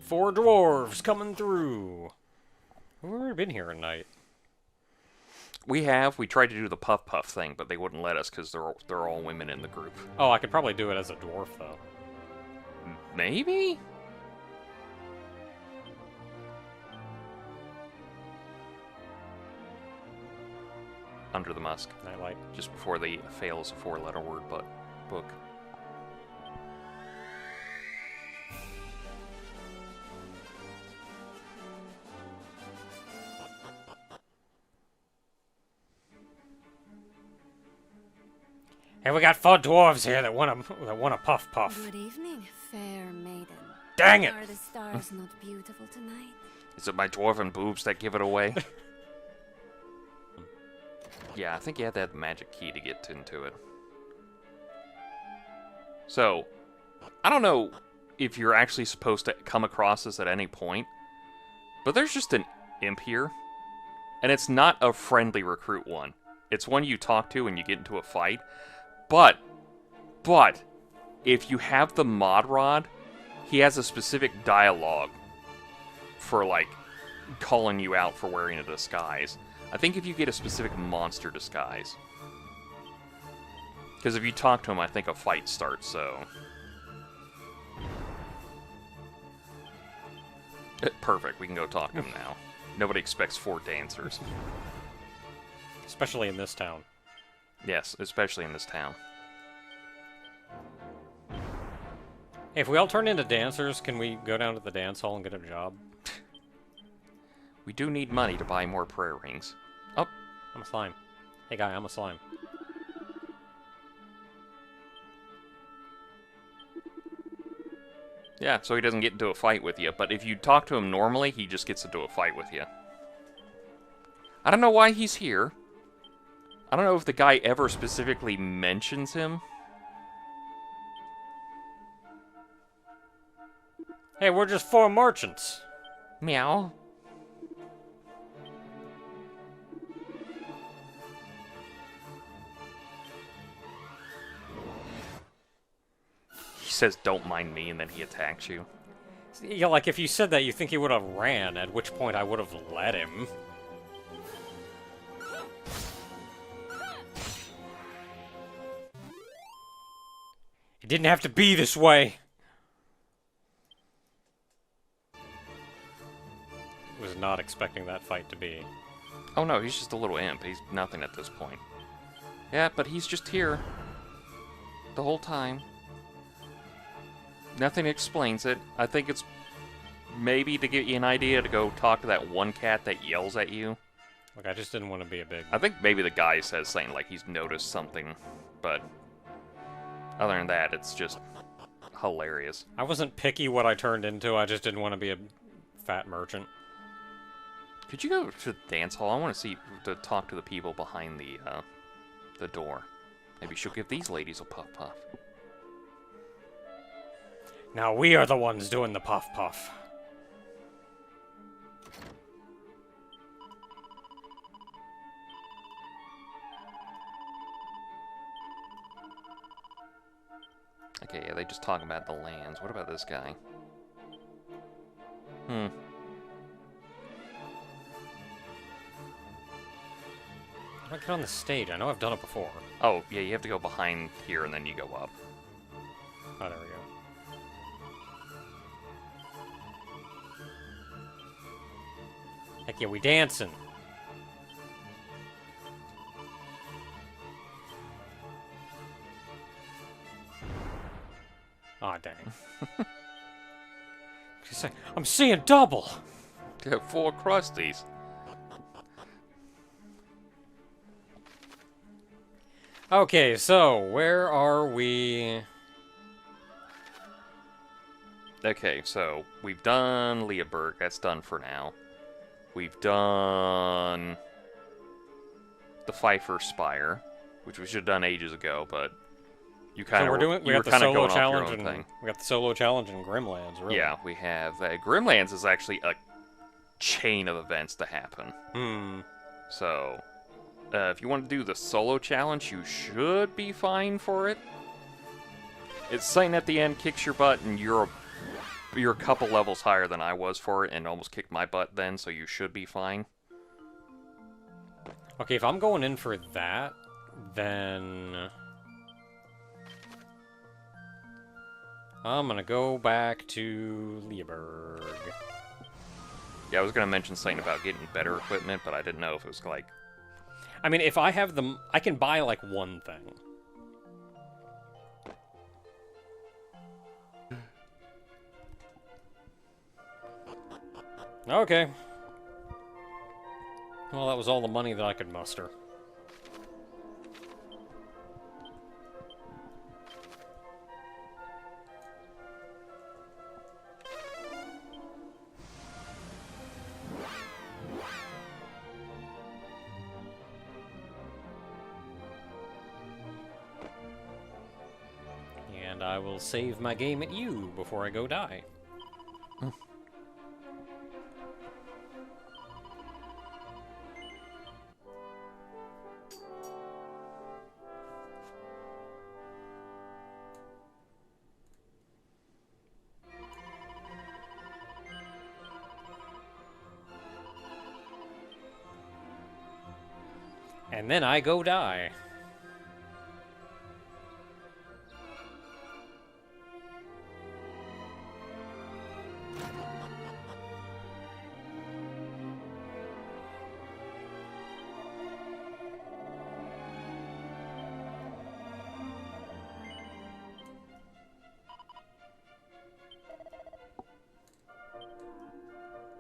4 dwarves coming through. We've already been here at night. We have. We tried to do the puff puff thing, but they wouldn't let us because they're all women in the group. Oh, I could probably do it as a dwarf, though. Maybe? Under the Musk. Nightlight. Just before they fail as a 4-letter word, but book. Hey, we got 4 dwarves here that want a puff puff. Good evening, fair maiden. Dang it! Are the stars not beautiful tonight? Is it my dwarven boobs that give it away? Yeah, I think you have to have the magic key to get into it. So, I don't know if you're actually supposed to come across this at any point, but there's just an imp here, and it's not a friendly recruit one. It's one you talk to when you get into a fight, but, if you have the mod rod, he has a specific dialogue for, like, calling you out for wearing a disguise. I think if you get a specific monster disguise. Because if you talk to him, I think a fight starts, so... Perfect, we can go talk to him now. Nobody expects 4 dancers. Especially in this town. Yes, especially in this town. Hey, if we all turn into dancers, can we go down to the dance hall and get a job? We do need money to buy more prayer rings. Oh, I'm a slime. Hey, guy, I'm a slime. yeah, so he doesn't get into a fight with you, but if you talk to him normally, he just gets into a fight with you. I don't know why he's here. I don't know if the guy ever specifically mentions him. Hey, we're just 4 merchants. Meow. He says, "Don't mind me," and then he attacks you. Yeah, like, if you said that, you think he would have ran, at which point I would have let him. It didn't have to be this way. Was not expecting that fight to be. Oh no, he's just a little imp. He's nothing at this point. Yeah, but he's just here. The whole time. Nothing explains it. I think it's maybe to give you an idea to go talk to that one cat that yells at you. Like, I just didn't want to be a big... I think maybe the guy says something like he's noticed something, but other than that, it's just hilarious. I wasn't picky what I turned into, I just didn't want to be a fat merchant. Could you go to the dance hall? I want to talk to the people behind the door. Maybe she'll give these ladies a puff puff. Now we are the ones doing the puff puff. Okay, yeah, they just talk about the lands. What about this guy? How do I get on the stage? I know I've done it before. Oh, yeah, you have to go behind here and then you go up. Oh, there we go. Heck yeah, we dancing. Aw, dang. She's like, I'm seeing double! Get 4 crusties. Okay, so, where are we? Okay, so, we've done Leaberg. That's done for now. We've done the Pfeiffer Spire, which we should have done ages ago, but you kind of we got the solo challenge and we got the solo challenge in Grimlands, really. Yeah, we have Grimlands is actually a chain of events to happen. So, if you want to do the solo challenge, you should be fine for it. It's something at the end kicks your butt, and you're you're a couple levels higher than I was for it, and almost kicked my butt then, so you should be fine. Okay, if I'm going in for that, then I'm gonna go back to Lieberg. Yeah, I was gonna mention something about getting better equipment, but I didn't know if it was like... I mean, if I have them, I can buy, like, one thing. Okay. Well, that was all the money that I could muster. And I will save my game at you before I go die. And then I go die.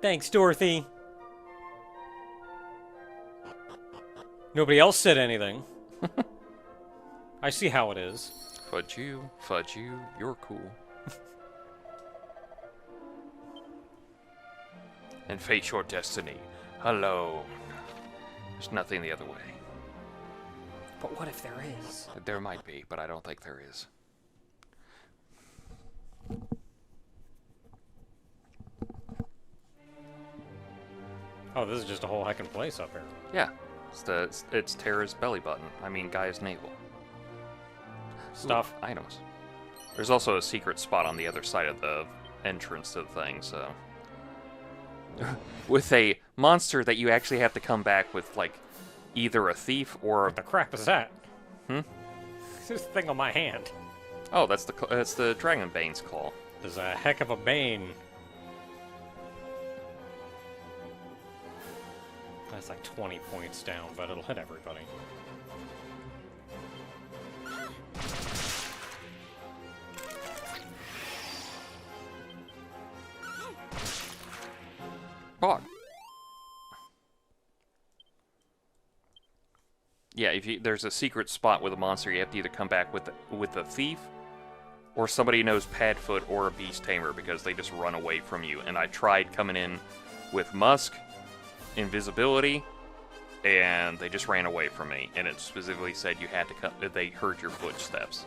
Thanks, Dorothy. Nobody else said anything. I see how it is. Fudge you, you're cool. And face your destiny. Hello. There's nothing the other way. But what if there is? There might be, but I don't think there is. Oh, this is just a whole heckin' place up here. Yeah. It's Terra's belly button. I mean, Gaia's navel. Stuff. Ooh, items. There's also a secret spot on the other side of the entrance to the thing, so... with a monster that you actually have to come back with, like, either a thief or... What the crap is that? Hmm? This thing on my hand. Oh, that's the Dragonbane's claw. There's a heck of a bane. That's like 20 points down, but it'll hit everybody. Oh. Yeah, there's a secret spot with a monster, you have to either come back with a thief, or somebody who knows Padfoot or a beast tamer, because they just run away from you. And I tried coming in with Musk, invisibility, and they just ran away from me. And it specifically said you had to come. They heard your footsteps,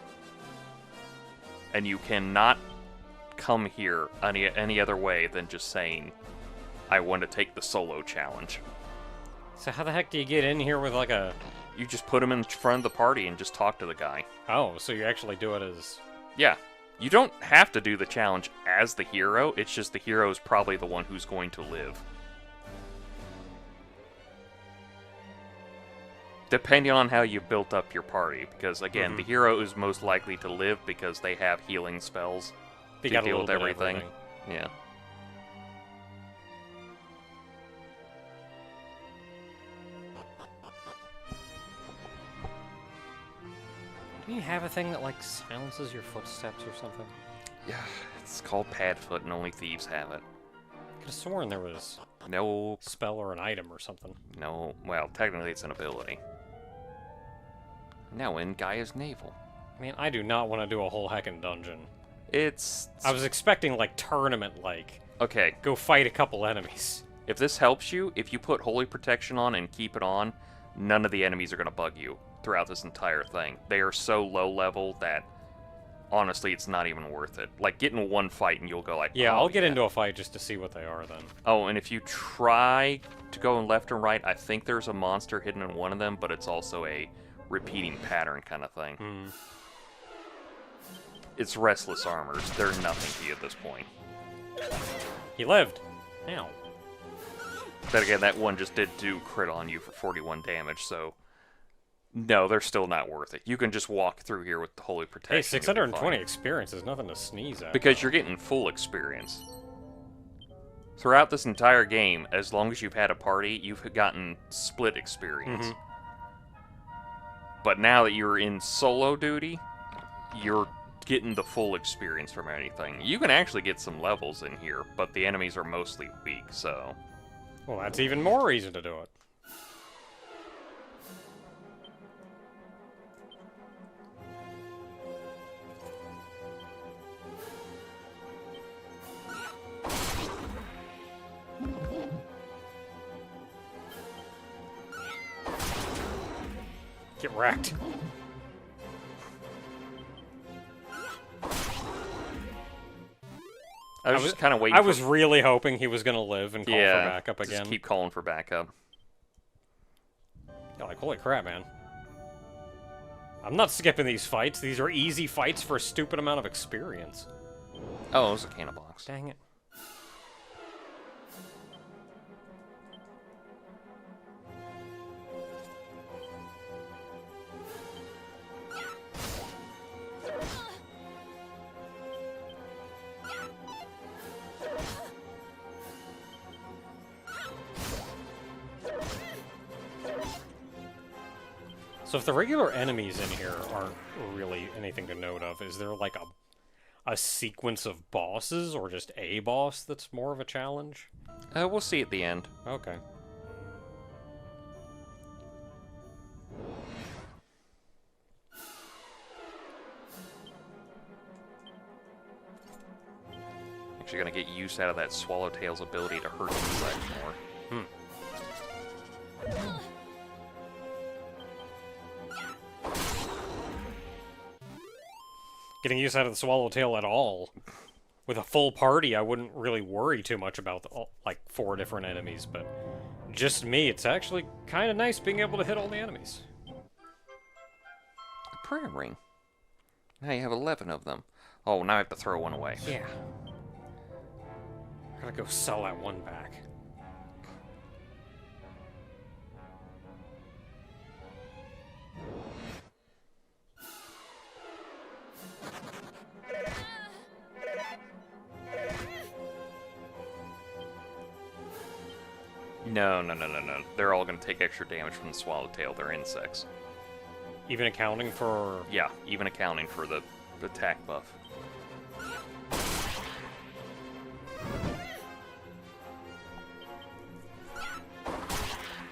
and you cannot come here any other way than just saying, "I want to take the solo challenge." So how the heck do you get in here with like a... You just put him in front of the party and just talk to the guy. Oh, so you actually do it as... Yeah. You don't have to do the challenge as the hero, it's just the hero is probably the one who's going to live. Depending on how you built up your party, because again, the hero is most likely to live because they have healing spells They to got a deal little with bit of everything. Yeah. Do you have a thing that like silences your footsteps or something? Yeah, it's called Padfoot and only thieves have it. I could have sworn there was No, a spell or an item or something. no, well, technically it's an ability. Now in Gaia's navel. I mean, I do not want to do a whole heckin' dungeon. It's... I was expecting like tournament-like. Okay, Go fight a couple enemies. if this helps you, if you put Holy Protection on and keep it on, none of the enemies are going to bug you throughout this entire thing. They are so low level that, honestly, it's not even worth it. Like, get in one fight and you'll go like, Yeah, oh, I'll get into a fight just to see what they are then. Oh, and if you try to go in left and right, I think there's a monster hidden in one of them, but it's also a repeating pattern kind of thing. It's restless armors. They're nothing to you at this point. He lived. Ow. Then again, that one just did do crit on you for 41 damage, so... No, they're still not worth it. You can just walk through here with the Holy Protection. Hey, 620 experience is nothing to sneeze at. Because you're getting full experience. Throughout this entire game, as long as you've had a party, you've gotten split experience. But now that you're in solo duty, you're getting the full experience from anything. You can actually get some levels in here, but the enemies are mostly weak, so... Well, that's even more reason to do it. Get wrecked. I was just kind of waiting. I was really hoping he was going to live and call for backup again. Just keep calling for backup. Yeah, like, holy crap, man. I'm not skipping these fights. These are easy fights for a stupid amount of experience. Oh, it was a can of box. Dang it. So if the regular enemies in here aren't really anything to note of, is there like a sequence of bosses or just a boss that's more of a challenge? We'll see at the end. Okay. Actually gonna get use out of that Swallowtail's ability to hurt insects more. Getting use out of the Swallowtail at all. With a full party, I wouldn't really worry too much about like 4 different enemies, but just me, it's actually kind of nice being able to hit all the enemies. A prayer ring. Now you have 11 of them. Oh, now I have to throw one away. Yeah. I gotta go sell that one back. No. They're all going to take extra damage from the Swallowtail. They're insects. Even accounting for... Yeah, even accounting for the attack buff.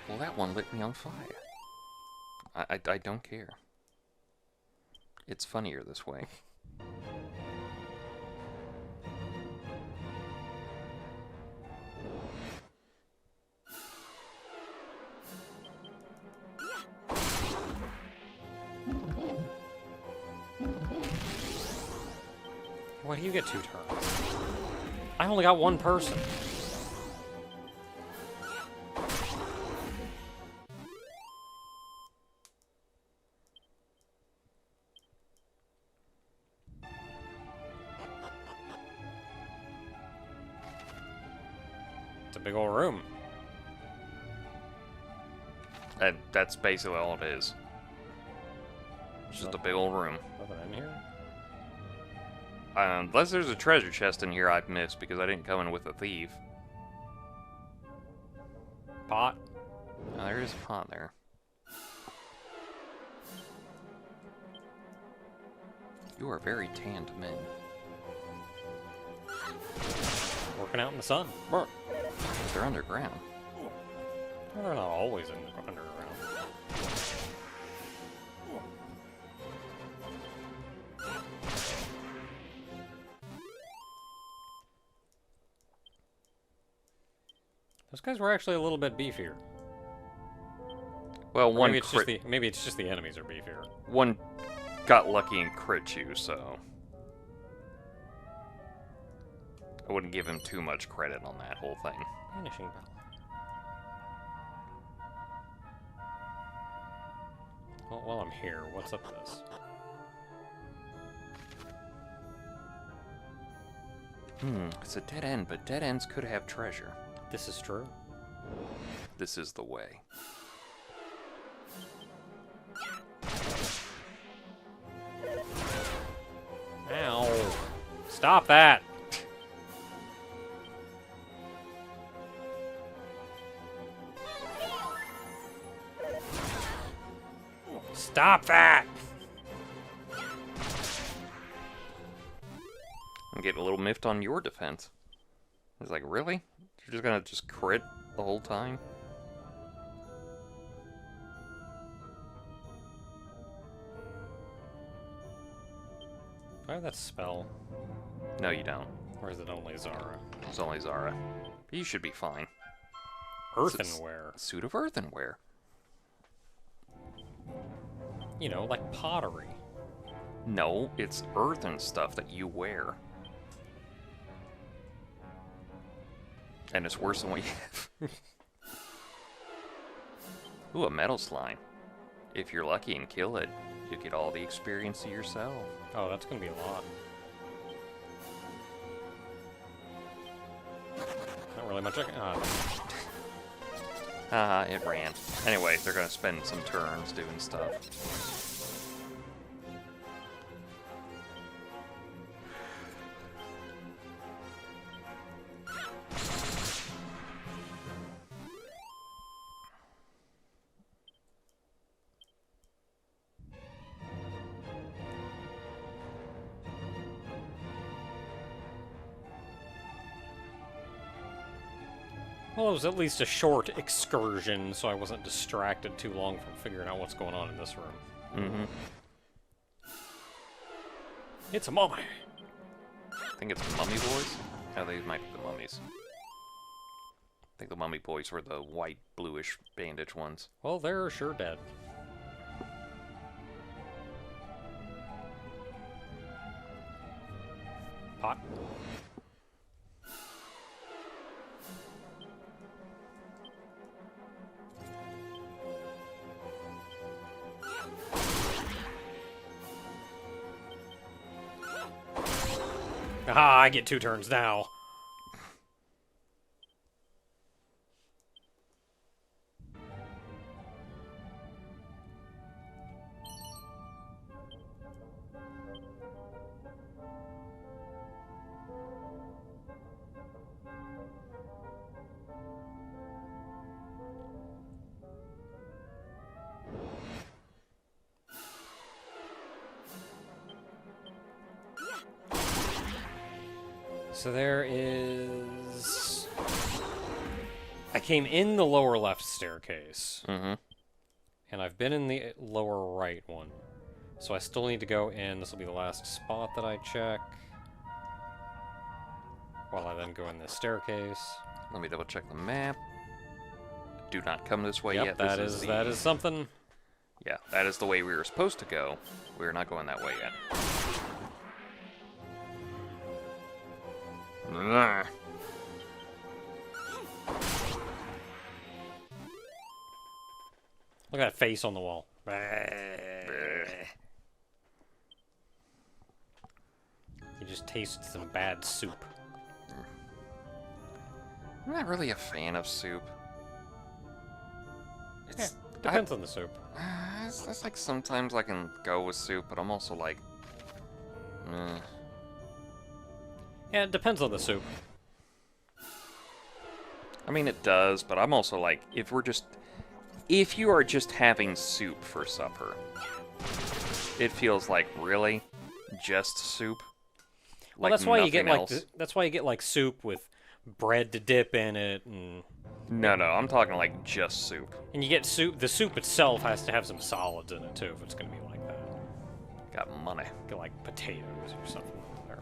Well, that one lit me on fire. I don't care. It's funnier this way. Why do you get 2 turns? I only got 1 person. It's a big old room. And that's basically all it is. It's just a big old room. Nothing in here? Unless there's a treasure chest in here I've missed because I didn't come in with a thief. Pot? Oh, there is a pot there. You are very tanned men. Working out in the sun. They're underground. They're not always underground. Those guys were actually a little bit beefier. Well, one maybe it's just the enemies are beefier. One got lucky and crit you, so I wouldn't give him too much credit on that whole thing. Vanishing Bell. Well, while I'm here, what's up this? It's a dead end, but dead ends could have treasure. This is true. This is the way. Ow. Stop that! Stop that! I'm getting a little miffed on your defense. It's like, really? You're just gonna just crit the whole time? I have that spell. No, you don't. Or is it only Zara? It's only Zara. You should be fine. Earthenware. Suit of earthenware. You know, like pottery. No, it's earthen stuff that you wear. And it's worse than what you have. Ooh, a metal slime. If you're lucky and kill it, you get all the experience to yourself. Oh, that's gonna be a lot. Not really much I can... It ran. Anyway, they're gonna spend some turns doing stuff. Well, it was at least a short excursion, so I wasn't distracted too long from figuring out what's going on in this room. Mm-hmm. It's a mummy! I think it's Mummy Boys? Oh, they might be the mummies. I think the Mummy Boys were the white, bluish bandage ones. Well, they're sure dead. Pot. Aha, I get 2 turns now. So there is... I came in the lower left staircase. Mm-hmm. And I've been in the lower right one. So I still need to go in. This will be the last spot that I check. While I then go in this staircase. Let me double check the map. Do not come this way Yep, yet. that This is the... that is something. Yeah, that is the way we were supposed to go. We're not going that way yet. Ugh. Look at that face on the wall. You just tasted some bad soup. I'm not really a fan of soup. Yeah, depends on the soup. It's like sometimes I can go with soup, but I'm also like, Yeah, it depends on the soup. I mean, it does, but I'm also like, if you are just having soup for supper, it feels like, really? Just soup? Well, Like that's why you get nothing like else? that's why you get like soup with bread to dip in it, and No, I'm talking like just soup. you get soup. The soup itself has to have some solids in it too, if it's gonna be like that. Got money. Get like potatoes or something in there.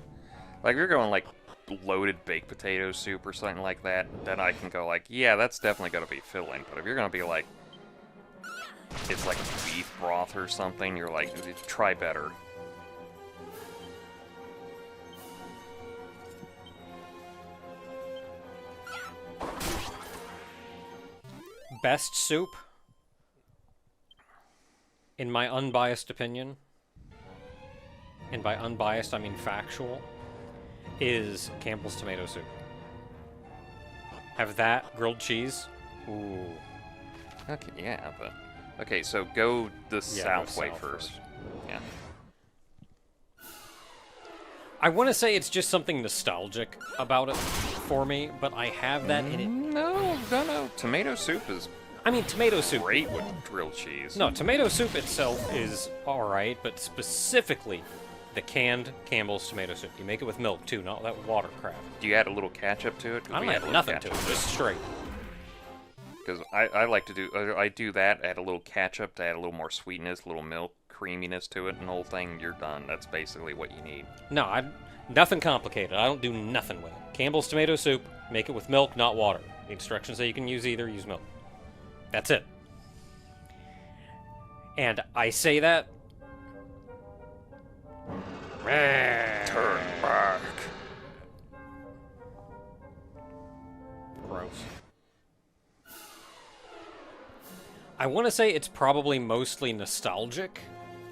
Like, if you're going like loaded baked potato soup or something like that, then I can go like, yeah, that's definitely gonna be filling. But if you're gonna be like, it's like beef broth or something, you're like, try better. Best soup, in my unbiased opinion, and by unbiased I mean factual, is Campbell's tomato soup. Have that, grilled cheese. Ooh. Okay, yeah, but... Okay, so go the Yeah, south go way south first. Yeah. I want to say it's just something nostalgic about it for me, but I have that in it. No. Tomato soup is I mean, tomato soup. great with grilled cheese. No, tomato soup itself is alright, but specifically the canned Campbell's tomato soup. You make it with milk, too, not that water crap. Do you add a little ketchup to it? I don't add nothing to it, just straight. Because I like to do... I do that, add a little ketchup to add a little more sweetness, a little milk, creaminess to it, and the whole thing, you're done. That's basically what you need. No, nothing complicated. I don't do nothing with it. Campbell's tomato soup, make it with milk, not water. The instructions say you can use either, use milk. That's it. And I say that... Turn back. Gross. I want to say it's probably mostly nostalgic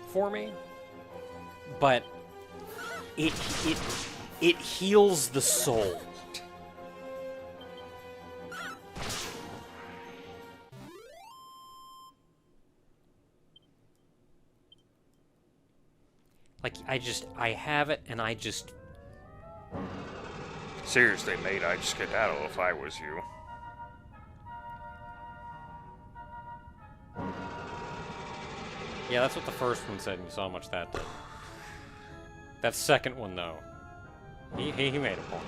for me, but it heals the soul. Like, I have it, and I just... Seriously, mate, I'd skedaddle if I was you. Yeah, that's what the first one said, and you saw how much that did. That second one, though, he made a point.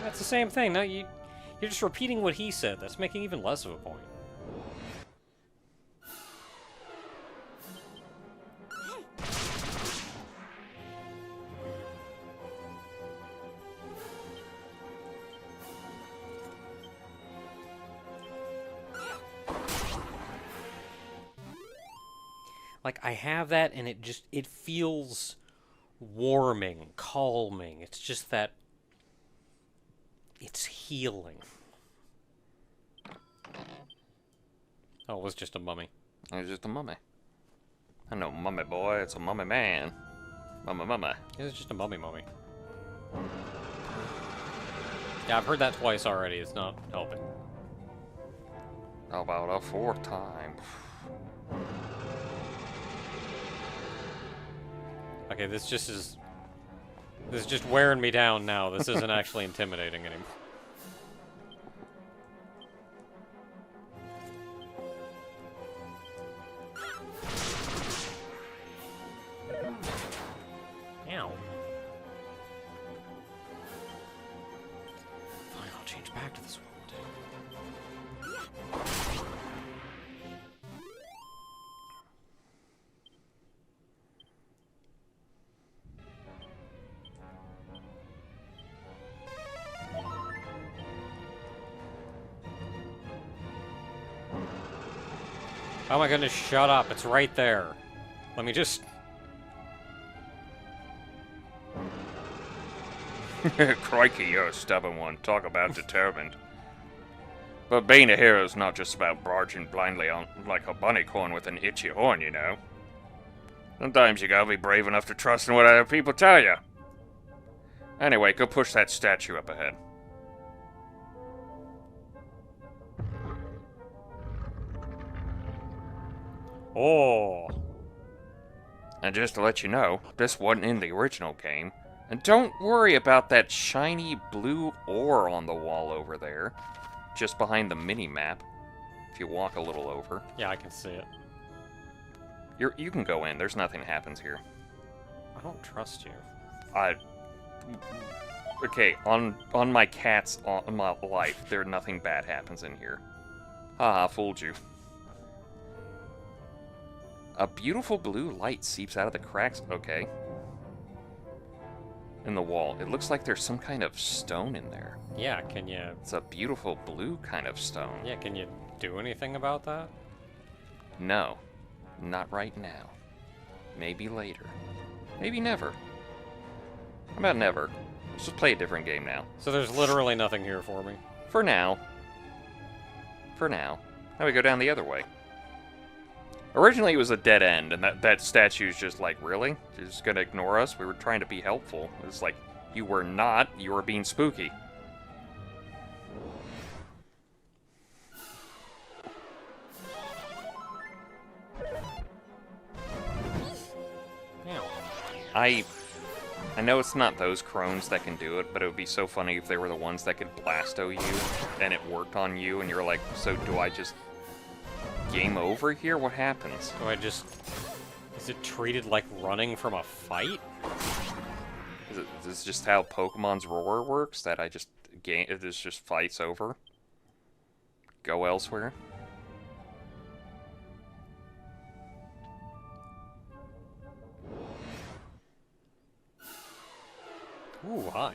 That's the same thing. No, you're just repeating what he said. That's making even less of a point. Like, I have that, and it feels warming, calming. It's just that... It's healing. Oh, it was just a mummy. It's just a mummy. I know, mummy boy, it's a mummy man. Mummy. It was just a mummy. Yeah, I've heard that twice already. It's not helping. How about a fourth time? Okay, this is just wearing me down now. This isn't actually intimidating anymore. Ow. Fine, I'll change back to this one. Oh my goodness, shut up. It's right there. Let me just... Crikey, you're a stubborn one. Talk about determined. But being a hero is not just about barging blindly on like a bunny corn with an itchy horn, you know. Sometimes you gotta be brave enough to trust in what other people tell you. Anyway, go push that statue up ahead. Oh. And just to let you know, this wasn't in the original game. And don't worry about that shiny blue ore on the wall over there. Just behind the mini-map. If you walk a little over. Yeah, I can see it. You can go in. There's nothing happens here. I don't trust you. Okay, on my cat's on my life, nothing bad happens in here. Haha, fooled you. A beautiful blue light seeps out of the cracks. Okay. In the wall. It looks like there's some kind of stone in there. Yeah, can you... It's a beautiful blue kind of stone. Yeah, can you do anything about that? No. Not right now. Maybe later. Maybe never. How about never? Let's just play a different game now. So there's literally nothing here for me. For now. For now. Now we go down the other way. Originally it was a dead end, and that statue's just like, really? You're just gonna ignore us? We were trying to be helpful. It's like, You were not. You were being spooky. Ow. I know it's not those crones that can do it, but it would be so funny if they were the ones that could blasto you, and it worked on you, and you're like, so do I just game over here? What happens? Do I just... Is it treated like running from a fight? Is this just how Pokemon's roar works? That I just game... If this just fights over? Go elsewhere? Ooh, hi.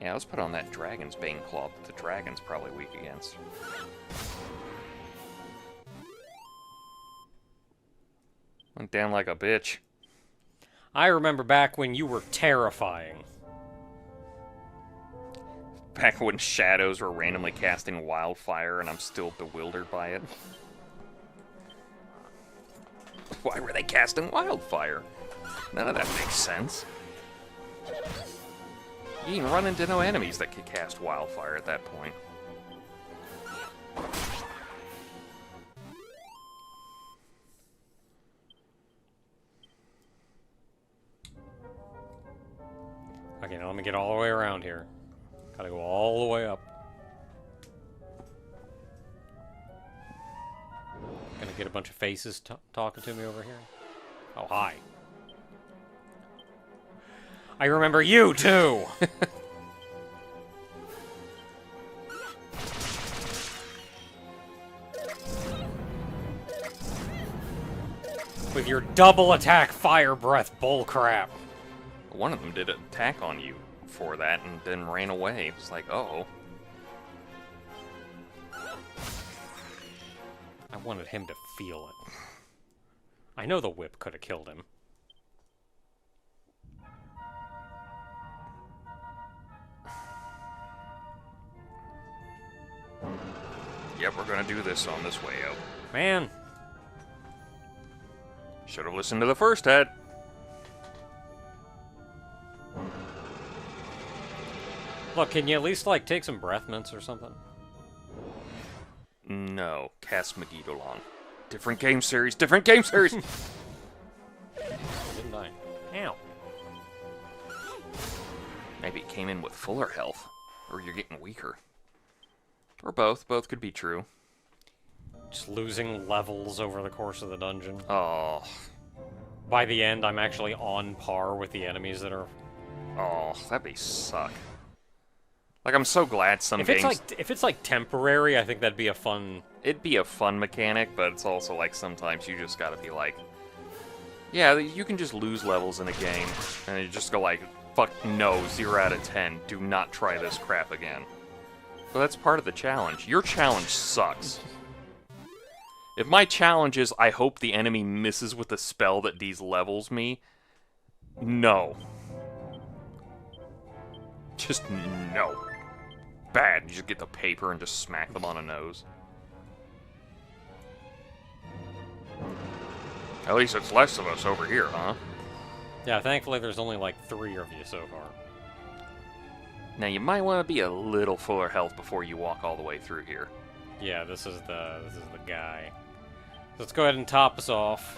Yeah, let's put on that Dragon's Bane Claw that the dragon's probably weak against. Went down like a bitch. I remember back when you were terrifying. Back when shadows were randomly casting wildfire and I'm still bewildered by it. Why were they casting wildfire? None of that makes sense. You can run into no enemies that could cast wildfire at that point. Okay, now let me get all the way around here. Gotta go all the way up. Gonna get a bunch of faces talking to me over here. Oh, hi. I remember you, too! With your double attack fire breath bullcrap. One of them did an attack on you for that and then ran away. It was like, uh-oh. I wanted him to feel it. I know the whip could have killed him. Yep, we're gonna do this on this way out. Man. Should have listened to the first head. Look, can you at least, like, take some breath mints or something? No, cast Megidolon. Different game series, different game series! Didn't I? Ow. Maybe it came in with fuller health. Or you're getting weaker. Or both. Both could be true. Just losing levels over the course of the dungeon. Oh. By the end, I'm actually on par with the enemies that are... Oh, that'd be suck. Like, I'm so glad some games... If it's like temporary, I think that'd be a fun... It'd be a fun mechanic, but it's also like sometimes you just gotta be like... Yeah, you can just lose levels in a game, and you just go like, fuck no, 0 out of 10, do not try this crap again. But that's part of the challenge. Your challenge sucks. If my challenge is, I hope the enemy misses with the spell that de-levels me, no. Just no. Bad. You just get the paper and just smack them on the nose. At least it's less of us over here, huh? Yeah, thankfully there's only like 3 of you so far. Now, you might want to be a little fuller health before you walk all the way through here. Yeah, this is the guy. Let's go ahead and top us off.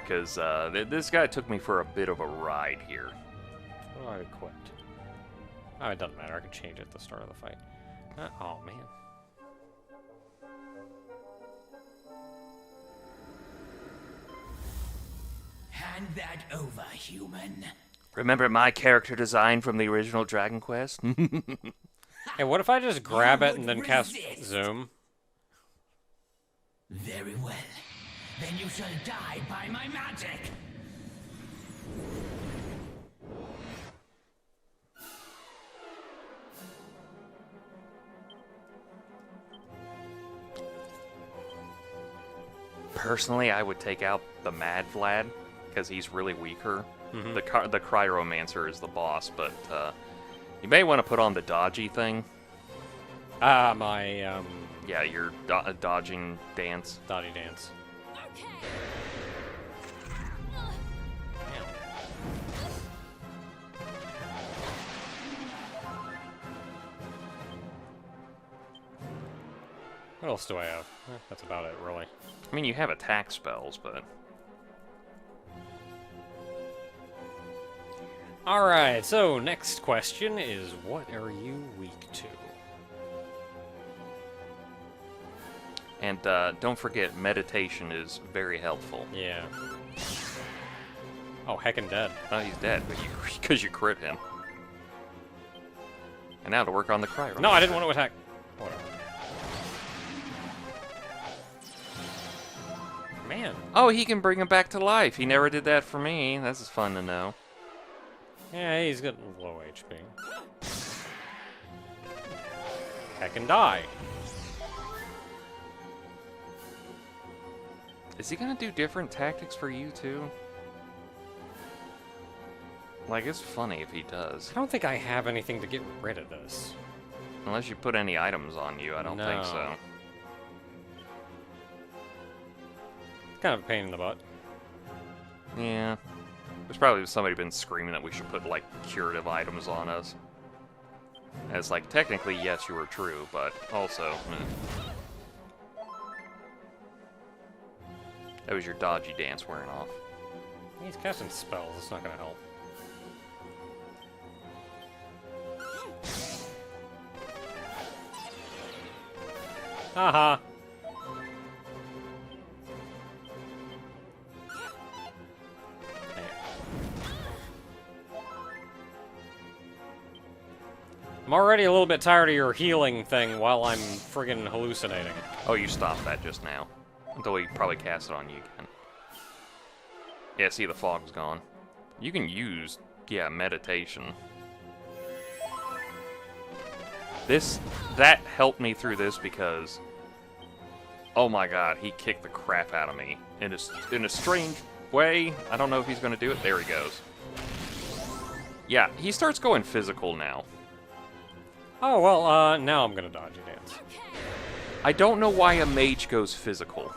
Because this guy took me for a bit of a ride here. What do I equip? Oh, it doesn't matter. I can change it at the start of the fight. Oh, man. Hand that over, human. Remember my character design from the original Dragon Quest? Hey, what if I just grab You it and then would cast resist. Zoom? Very well. Then you shall die by my magic. Personally, I would take out the Mad Vlad, because he's really weaker. The Cryomancer is the boss, but you may want to put on the dodgy thing. My, Yeah, your dodging dance. Dotty Dance. What else do I have? That's about it, really. I mean, you have attack spells, but... Alright, so next question is, what are you weak to? And don't forget, meditation is very helpful. Yeah. Oh, heckin' dead. Oh, he's dead, but because you crit him. And now to work on the cry. No, I didn't want to attack. Whatever. Man. Oh, he can bring him back to life. He never did that for me. That's fun to know. Yeah, he's got low HP. Heckin' die. Is he gonna do different tactics for you too? Like, it's funny if he does. I don't think I have anything to get rid of this. Unless you put any items on you, I don't think so. No. It's kind of a pain in the butt. Yeah. There's probably somebody been screaming that we should put, like, curative items on us. And it's like, technically, yes, you were true, but also... That was your dodgy dance wearing off. He's casting spells, it's not gonna help. Haha. I'm already a little bit tired of your healing thing while I'm friggin' hallucinating. Oh, you stopped that just now. Until we probably cast it on you again. Yeah, see, the fog's gone. You can use, yeah, meditation. That helped me through this because... Oh my god, he kicked the crap out of me. In a strange way. I don't know if he's gonna do it. There he goes. Yeah, he starts going physical now. Oh, well, now I'm gonna dodge a dance. I don't know why a mage goes physical.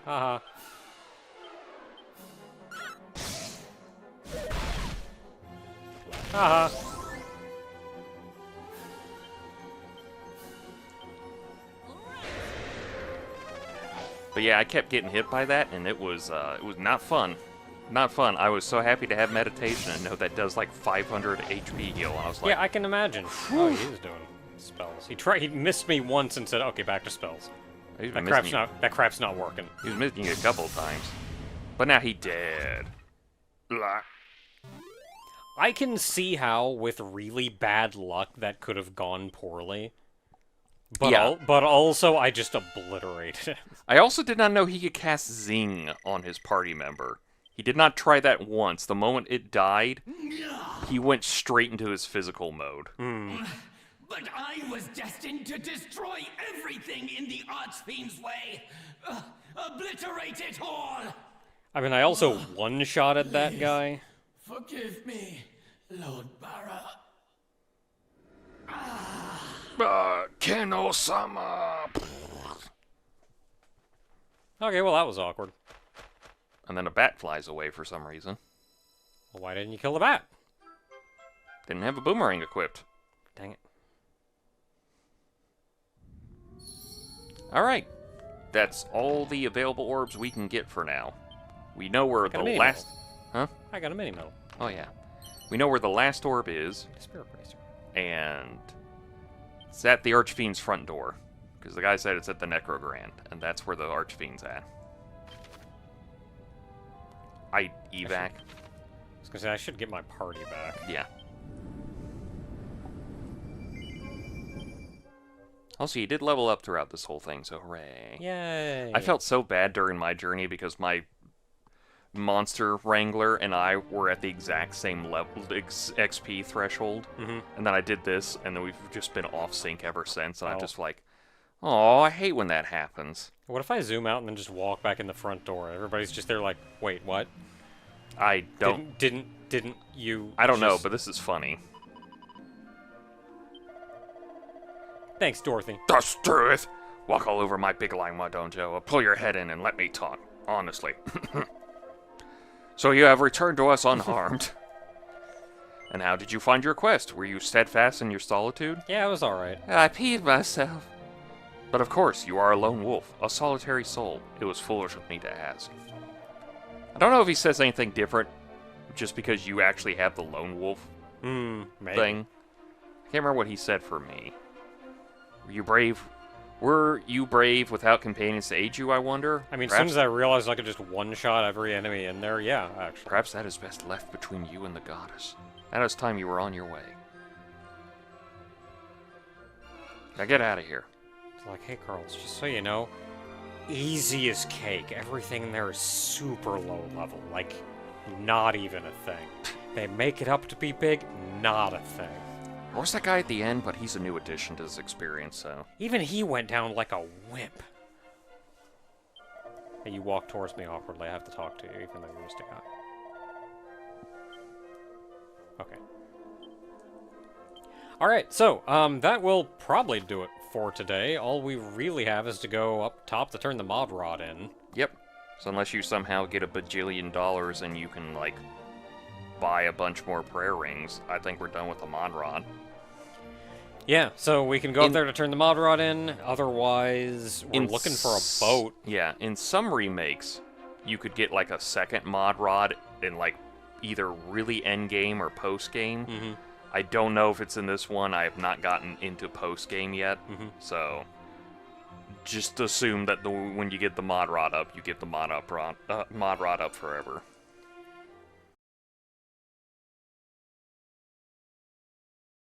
Haha. Haha. But yeah, I kept getting hit by that, and it was not fun. Not fun. I was so happy to have meditation and know that does like 500 HP heal. And I was like, Yeah, I can imagine. Oh, he is doing spells. He missed me once and said, "Okay, back to spells." he's That been crap's missing not. That crap's not working. you. He was missing you a couple of times. But now he dead. Blah. I can see how, with really bad luck, that could have gone poorly. But Yeah. but also, I just obliterated it. I also did not know he could cast Zing on his party member. He did not try that once. The moment it died, he went straight into his physical mode. But I was destined to destroy everything in the Archfiend's way. Obliterate it all. I mean, I also one-shotted that guy. Forgive me, Lord Barra. Keno-sama! Okay, well, that was awkward. And then a bat flies away for some reason. Well, why didn't you kill the bat? Didn't have a boomerang equipped. Dang it. Alright. That's all the available orbs we can get for now. We know where got the a mini last... Huh? I got a mini-medal. Oh, yeah. We know where the last orb is, Spirit Bracer. and it's at the Archfiend's front door. Because the guy said it's at the Necrogrand, and that's where the Archfiend's at. I evac. I was gonna say, I should get my party back. Yeah. Also, you did level up throughout this whole thing, so hooray. Yay! I felt so bad during my journey because my monster wrangler and I were at the exact same level XP threshold. Mm-hmm. And then I did this, and then we've just been off sync ever since. And I'm Oh. just like, oh, I hate when that happens. What if I zoom out and then just walk back in the front door? Everybody's just there like, wait, what? I don't. Didn't you? I don't know, just- but this is funny. Thanks, Dorothy. That's truth. Walk all over my big line, why don't you? Pull your head in and let me talk, honestly. So you have returned to us unharmed. And how did you find your quest? Were you steadfast in your solitude? Yeah, it was alright. I peed myself. But of course, you are a lone wolf, a solitary soul. It was foolish of me to ask. I don't know if he says anything different, just because you actually have the lone wolf Maybe. thing. I can't remember what he said for me. Were you brave without companions to aid you, I wonder? I mean, as soon as I realized I could just one-shot every enemy in there, yeah, actually. Perhaps that is best left between you and the goddess. Now it's time you were on your way. Now get out of here. It's like, hey, Carlos, just so you know, easy as cake. Everything in there is super low level. Like, not even a thing. They make it up to be big, not a thing. There was that guy at the end, but he's a new addition to this experience, so... Even he went down like a wimp. Hey, you walk towards me awkwardly. I have to talk to you, even though you're just a guy. Okay. Alright, so, that will probably do it for today. All we really have is to go up top to turn the mod rod in. Yep. So unless you somehow get $1 bajillion and you can, like, buy a bunch more prayer rings, I think we're done with the mod rod. Yeah, so we can go up there to turn the mod rod in. Otherwise, we're looking for a boat. Yeah, in some remakes, you could get, like, a second mod rod in, like, either really endgame or post-game. Mm-hmm. I don't know if it's in this one. I have not gotten into post-game yet, so just assume that when you get the mod rod up, you get the mod rod up forever.